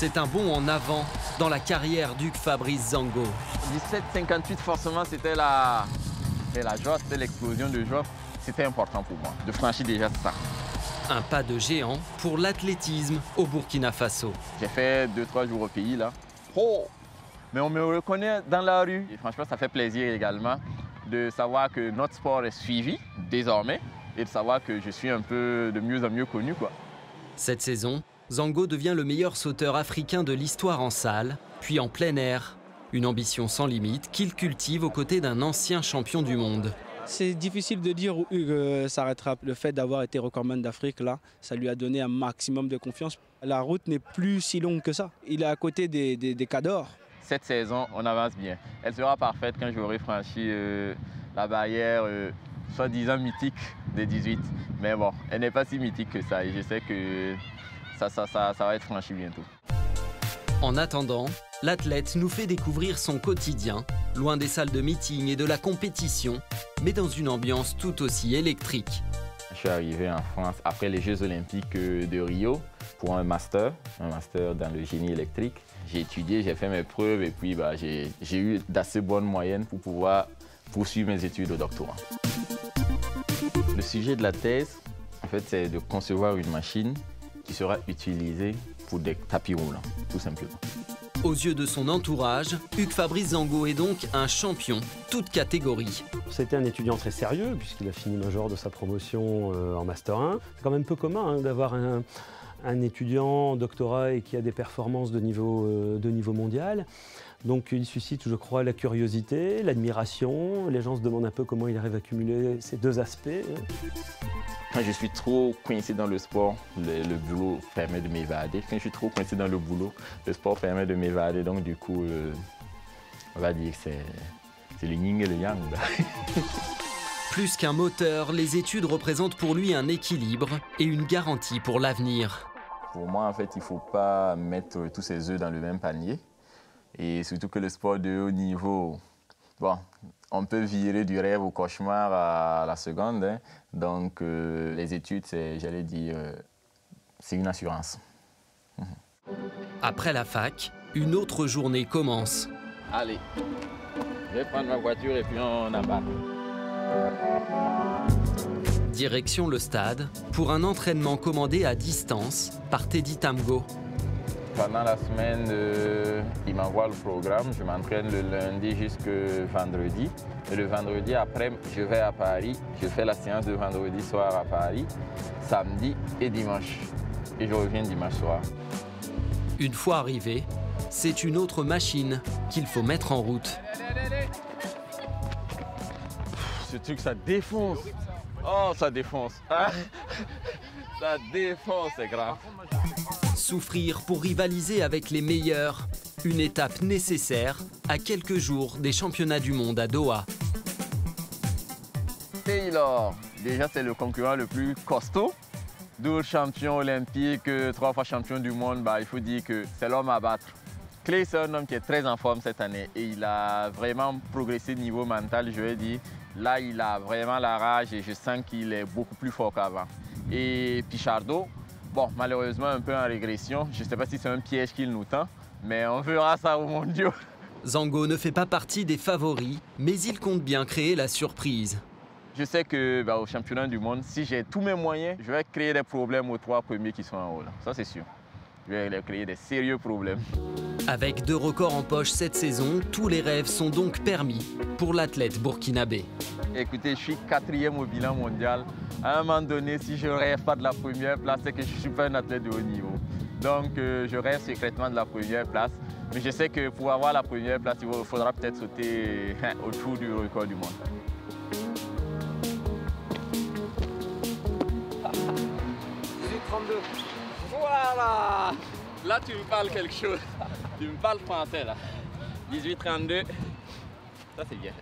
C'est un bond en avant dans la carrière d'Hugues Fabrice Zango. 17,58 forcément c'était la joie, c'était l'explosion de joie. C'était important pour moi de franchir déjà ça. Un pas de géant pour l'athlétisme au Burkina Faso. J'ai fait 2-3 jours au pays là. Oh! Mais on me reconnaît dans la rue. Et franchement, ça fait plaisir également de savoir que notre sport est suivi désormais et de savoir que je suis un peu de mieux en mieux connu, quoi. Cette saison, Zango devient le meilleur sauteur africain de l'histoire en salle, puis en plein air. Une ambition sans limite qu'il cultive aux côtés d'un ancien champion du monde. C'est difficile de dire où Hugues s'arrêtera. Le fait d'avoir été recordman d'Afrique, là, ça lui a donné un maximum de confiance. La route n'est plus si longue que ça. Il est à côté des cadors. Cette saison, on avance bien. Elle sera parfaite quand j'aurai franchi la barrière soi-disant mythique des 18. Mais bon, elle n'est pas si mythique que ça et je sais que ça va être franchi bientôt. En attendant, l'athlète nous fait découvrir son quotidien, loin des salles de meeting et de la compétition, mais dans une ambiance tout aussi électrique. Je suis arrivé en France après les Jeux Olympiques de Rio pour un master dans le génie électrique. J'ai étudié, j'ai fait mes preuves et puis j'ai eu d'assez bonnes moyennes pour pouvoir poursuivre mes études au doctorat. Le sujet de la thèse, en fait, c'est de concevoir une machine qui sera utilisée pour des tapis roulants, tout simplement. Aux yeux de son entourage, Hugues Fabrice Zango est donc un champion, toute catégorie. C'était un étudiant très sérieux puisqu'il a fini major de sa promotion en Master 1. C'est quand même peu commun d'avoir un étudiant en doctorat et qui a des performances de niveau mondial. Donc il suscite, je crois, la curiosité, l'admiration. Les gens se demandent un peu comment il arrive à cumuler ces deux aspects. Quand je suis trop coincé dans le sport, le boulot permet de m'évader. Quand je suis trop coincé dans le boulot, le sport permet de m'évader. Donc du coup, on va dire que c'est le yin et le yang. Plus qu'un moteur, les études représentent pour lui un équilibre et une garantie pour l'avenir. Pour moi, en fait, il ne faut pas mettre tous ses œufs dans le même panier. Et surtout que le sport de haut niveau, bon, on peut virer du rêve au cauchemar à la seconde. Hein. Donc, les études, j'allais dire, c'est une assurance. Après la fac, une autre journée commence. Allez, je vais prendre ma voiture et puis on abat. Direction le stade pour un entraînement commandé à distance par Teddy Tamgo. Pendant la semaine, il m'envoie le programme. Je m'entraîne le lundi jusqu'au vendredi. Et le vendredi après, je vais à Paris. Je fais la séance de vendredi soir à Paris, samedi et dimanche. Et je reviens dimanche soir. Une fois arrivé, c'est une autre machine qu'il faut mettre en route. Ce truc, ça défonce. Oh, ça défonce. Ça défonce, c'est grave. Souffrir pour rivaliser avec les meilleurs, une étape nécessaire à quelques jours des championnats du monde à Doha. Taylor, déjà c'est le concurrent le plus costaud. Double champion olympique, 3 fois champion du monde, il faut dire que c'est l'homme à battre. Clay, c'est un homme qui est très en forme cette année et il a vraiment progressé niveau mental, je vais dire. Là, il a vraiment la rage et je sens qu'il est beaucoup plus fort qu'avant. Et Pichardo, bon, malheureusement, un peu en régression. Je ne sais pas si c'est un piège qu'il nous tend, mais on verra ça au mondial. Zango ne fait pas partie des favoris, mais il compte bien créer la surprise. Je sais qu'au championnat du monde, si j'ai tous mes moyens, je vais créer des problèmes aux 3 premiers qui sont en haut. Là. Ça, c'est sûr. Je vais leur créer des sérieux problèmes. Avec 2 records en poche cette saison, tous les rêves sont donc permis pour l'athlète burkinabé. Écoutez, je suis 4e au bilan mondial. À un moment donné, si je ne rêve pas de la première place, c'est que je ne suis pas un athlète de haut niveau. Donc, je rêve secrètement de la première place. Mais je sais que pour avoir la première place, il faudra peut-être sauter autour du record du monde. 32. Voilà. Là, tu me parles quelque chose. Tu me parles français, là. 18-32. Ça, c'est bien.